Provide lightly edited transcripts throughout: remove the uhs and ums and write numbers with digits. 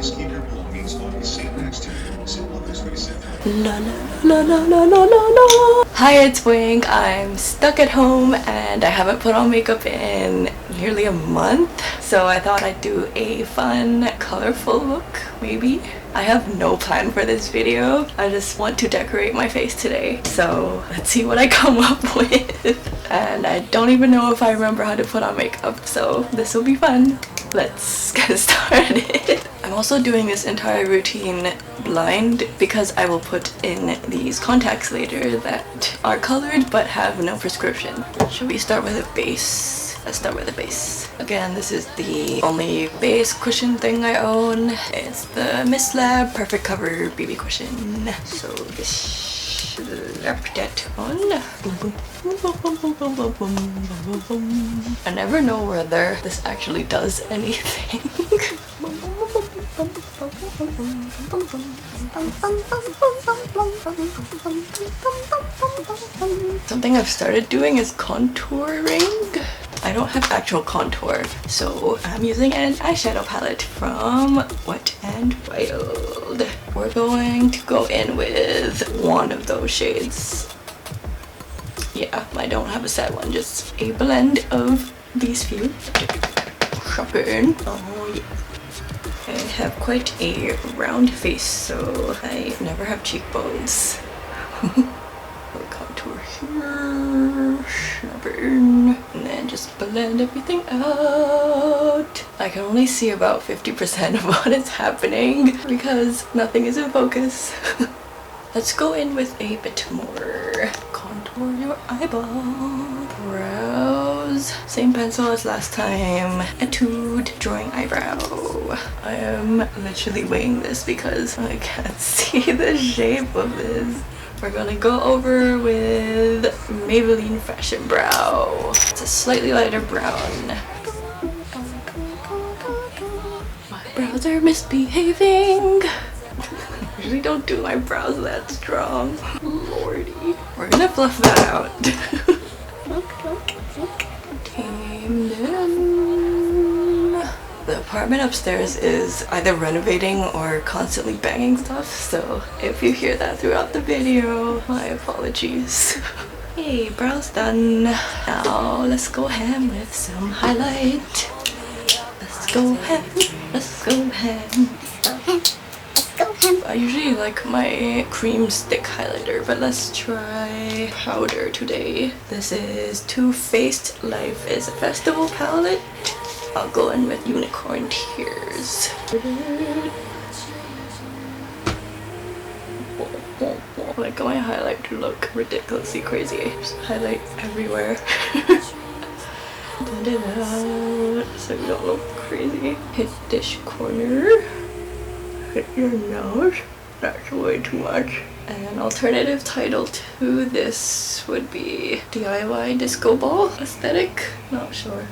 Please keep your belongings on the seat next to you so others may sit down. La la la la la la la. Hi, it's Wing. I'm stuck at home and I haven't put on makeup in nearly a month, so I thought I'd do a fun, colorful look, maybe. I have no plan for this video. I just want to decorate my face today, so let's see what I come up with. And I don't even know if I remember how to put on makeup, so this will be fun. Let's get started. I'm also doing this entire routine blind because I will put in these contacts later that are colored but have no prescription. Should we start with a base? Let's start with a base. Again, this is the only base cushion thing I own. It's the Miss Lab Perfect Cover BB cushion. So this slap that on. I never know whether this actually does anything. Something I've started doing is contouring. I don't have actual contour, so I'm using an eyeshadow palette from Wet n Wild. We're going to go in with one of those shades. Yeah, I don't have a set one, just a blend of these few. Shopping. Oh yeah. I have quite a round face, so I never have cheekbones. Contour here, shopping, and then just blend everything out. I can only see about 50% of what is happening because nothing is in focus. Let's go in with a bit more. Contour your eyeball. Brows. Same pencil as last time. Etude. Drawing eyebrow. I am literally weighing this because I can't see the shape of this. We're gonna go over with Maybelline Fashion Brow. It's a slightly lighter brown. My brows are misbehaving. I usually don't do my brows that strong. Lordy. We're gonna fluff that out. Tame them. The apartment upstairs is either renovating or constantly banging stuff, so if you hear that throughout the video, my apologies. Hey, brows done. Now let's go ham with some highlight. Let's go ham. Let's go ham. I usually like my cream stick highlighter, but let's try powder today. This is Too Faced Life is a Festival palette. I'll go in with Unicorn Tears. Like my highlighter look ridiculously crazy. Just highlight everywhere. Blend it out so you don't look crazy. Hit this corner. Hit your nose. That's way too much. An alternative title to this would be DIY Disco Ball aesthetic. Not sure.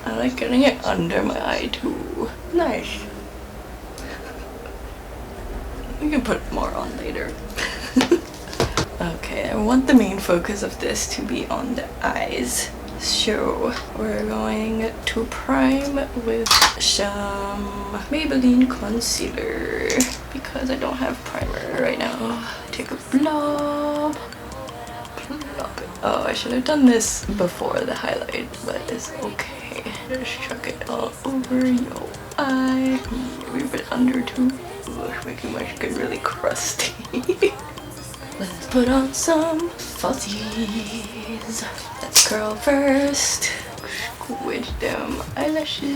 I like getting it under my eye too. Nice. We can put more on later. Okay, I want the main focus of this to be on the eyes. So we're going to prime with some Maybelline concealer because I don't have primer right now. Take a blob. Oh, I should have done this before the highlight, but it's okay. Just chuck it all over your eye. Maybe a bit under too. Ooh, it's making my skin really crusty. Let's put on some falsies. Let's curl first. Squidge them eyelashes.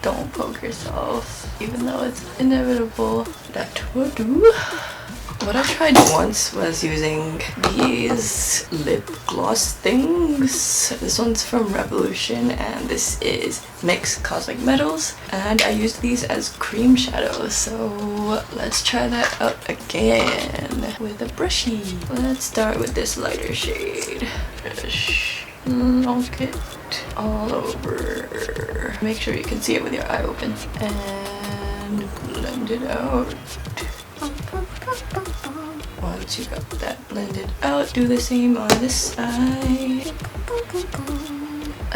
Don't poke yourself, even though it's inevitable. That will do. What I tried once was using these lip gloss things. This one's from Revolution and this is NYX Cosmic Metals, and I used these as cream shadows, so let's try that out again with a brushy. Let's start with this lighter shade. Just lock it all over. Make sure you can see it with your eye open and blend it out. Once you got that blended out, do the same on this side.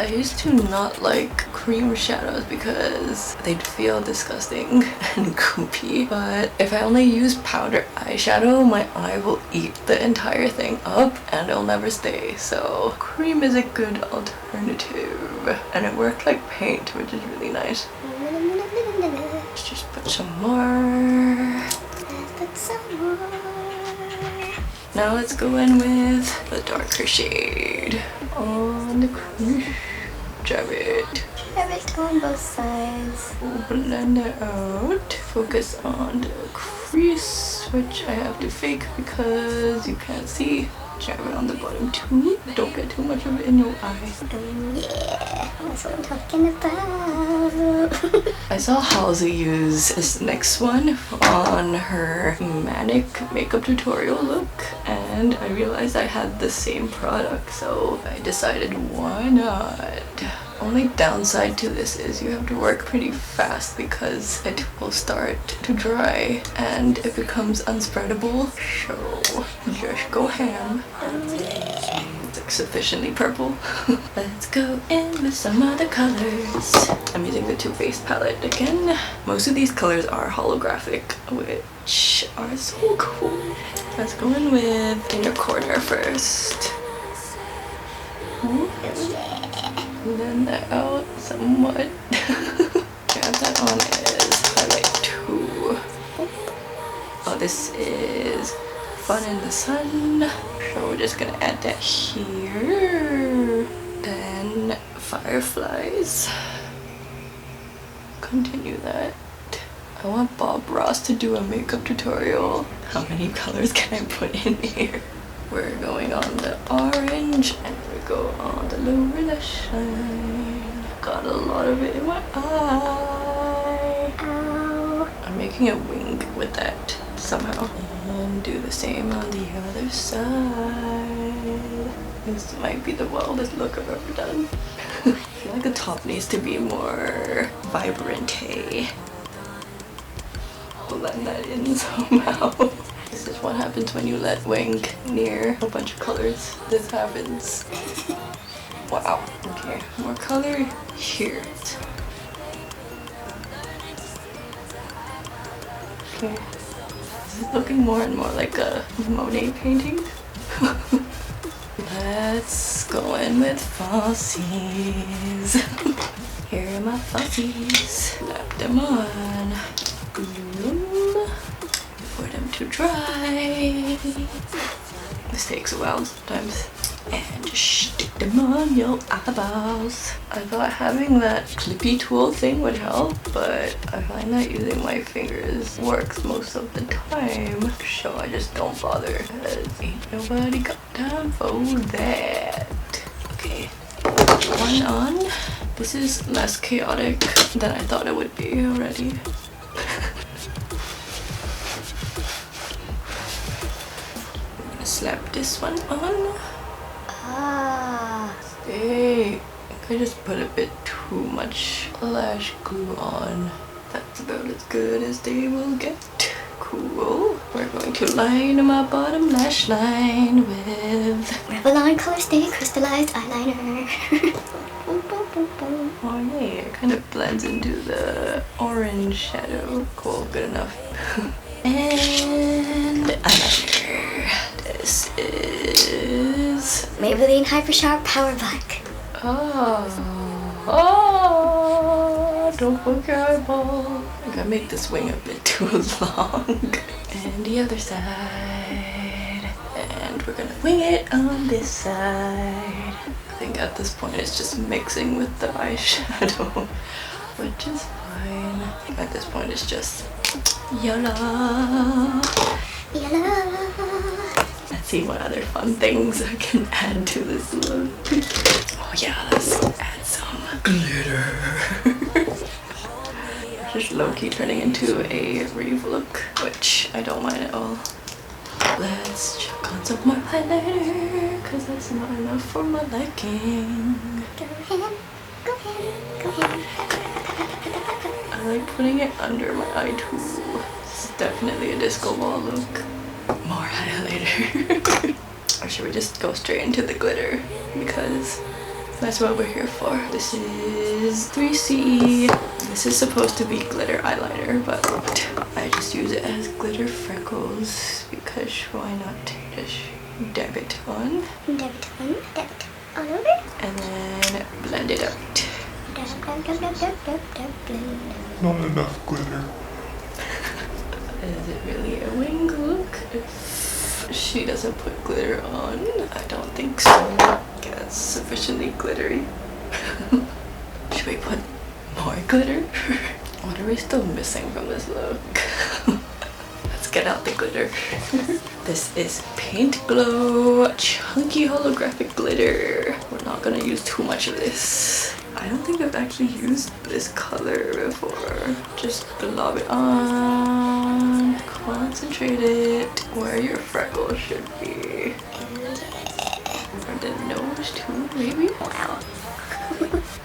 I used to not like cream shadows because they'd feel disgusting and goopy. But if I only use powder eyeshadow, my eye will eat the entire thing up and it'll never stay. So cream is a good alternative, and it worked like paint, which is really nice. Let's just put some more. Now let's go in with the darker shade on the crease. Jab it. Jab it on both sides. Blend it out. Focus on the crease, which I have to fake because you can't see. Jab it on the bottom too. Don't get too much of it in your eye. Oh yeah, that's what I'm talking about. I saw Halsey use this next one on her manic makeup tutorial look, and I realized I had the same product, so I decided why not. Only downside to this is you have to work pretty fast because it will start to dry and it becomes unspreadable, so just go ham. It's like sufficiently purple. Let's go in with some other colors. I'm using the Too Faced palette again. Most of these colors are holographic, which are so cool. Let's go in with inner corner first. Blend that out somewhat. Grab that on as highlight 2. Oh, this is Fun in the Sun. So we're just gonna add that here. Then Fireflies. Continue that. I want Bob Ross to do a makeup tutorial. How many colors can I put in here? We're going on the orange and we go on the lower lash line. Got a lot of it in my eye. Ow. I'm making a wing with that somehow. And do the same on the other side. This might be the wildest look I've ever done. I feel like the top needs to be more vibrant-y. Blend that in somehow. This is what happens when you let wing near a bunch of colors. This happens. Wow. Okay, more color here. Okay. This is looking more and more like a Monet painting. Let's go in with falsies. Here are my falsies. Slap them on. Glue. For them to dry. This takes a while sometimes. And just stick them on your eyeballs. I thought having that clippy tool thing would help, but I find that using my fingers works most of the time. So I just don't bother because ain't nobody got time for that. Okay, one on. This is less chaotic than I thought it would be already. Slap this one on. Ah. Hey, I just put a bit too much lash glue on. That's about as good as they will get. Cool. We're going to line my bottom lash line with Revlon Color Stay Crystallized Eyeliner. Boom, boom, boom, boom. oh yay, it kind of blends into the orange shadow. Cool, good enough. And eyeliner. This is Maybelline Hyper Sharp Power Black. Don't poke your eyeball. I gotta make this wing a bit too long. And the other side. And we're gonna wing it on this side. I think at this point it's just mixing with the eyeshadow, which is fine. At this point it's just YOLO. Yellow. Let's see what other fun things I can add to this look. Oh yeah, let's add some glitter. Just low-key turning into a rave look, which I don't mind at all. Let's check on some more highlighter, cause that's not enough for my liking. Go ahead. Go ahead. Go ahead. I like putting it under my eye too. It's definitely a disco ball look. More highlighter. Or should we just go straight into the glitter? Because That's what we're here for. This is 3C. This is supposed to be glitter eyeliner, but I just use it as glitter freckles because why not? Just dab it on. Dab it on. Dab it all over. And then blend it out. Blend. Not enough glitter. Is it really a wing look? She doesn't put glitter on. I don't think so. It's sufficiently glittery. Should we put more glitter? What are we still missing from this look? Let's get out the glitter. This is Paint Glow Chunky Holographic Glitter. We're not gonna use too much of this. I don't think I've actually used this color before. Just blob it on. Concentrate it where your freckles should be. Or the nose too, maybe? Wow.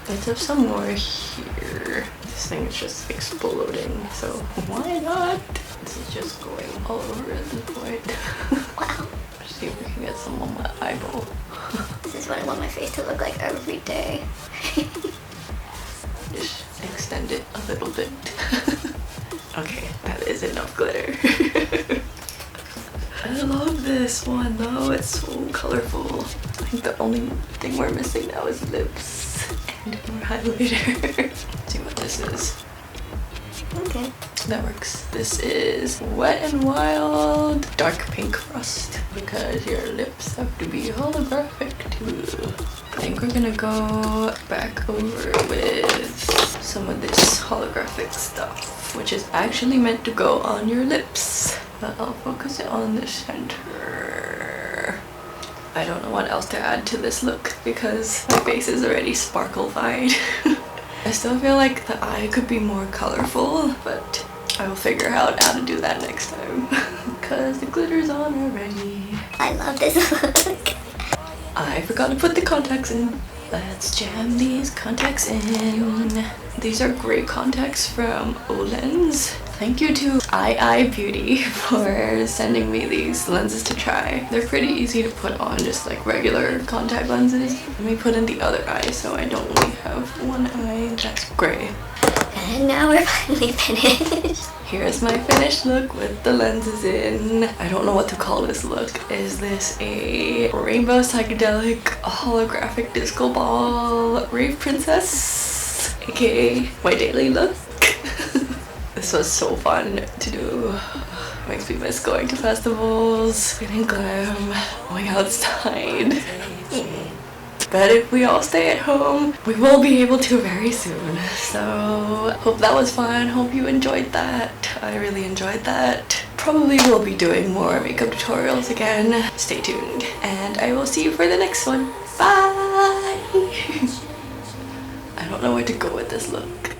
Let's have some more here. This thing is just exploding, so why not? This is just going all over at this point. Wow. Let's see if we can get some on my eyeball. This is what I want my face to look like every day. Just extend it a little bit. Okay, that is enough glitter. I love this one though, it's so colorful. I think the only thing we're missing now is lips and more highlighter. Let's see what this is. Okay. That works. This is Wet n Wild Dark Pink Frost because your lips have to be holographic too. I think we're gonna go back over with some of this holographic stuff, which is actually meant to go on your lips. But I'll focus it on the center. I don't know what else to add to this look because my face is already sparkle-fied. I still feel like the eye could be more colorful, but I will figure out how to do that next time because the glitter's on already. I love this look. I forgot to put the contacts in. Let's jam these contacts in. These are great contacts from Olens. Thank you to Eye Beauty for sending me these lenses to try. They're pretty easy to put on, just like regular contact lenses. Let me put in the other eye so I don't only have one eye that's gray. And now we're finally finished. Here's my finished look with the lenses in. I don't know what to call this look. Is this a rainbow psychedelic holographic disco ball rave princess? AKA my daily look. This was so fun to do. Makes me miss going to festivals, getting glam, going outside. But if we all stay at home, we will be able to very soon. So hope that was fun. Hope you enjoyed that. I really enjoyed that. Probably will be doing more makeup tutorials again. Stay tuned. And I will see you for the next one. Bye! I don't know where to go with this look.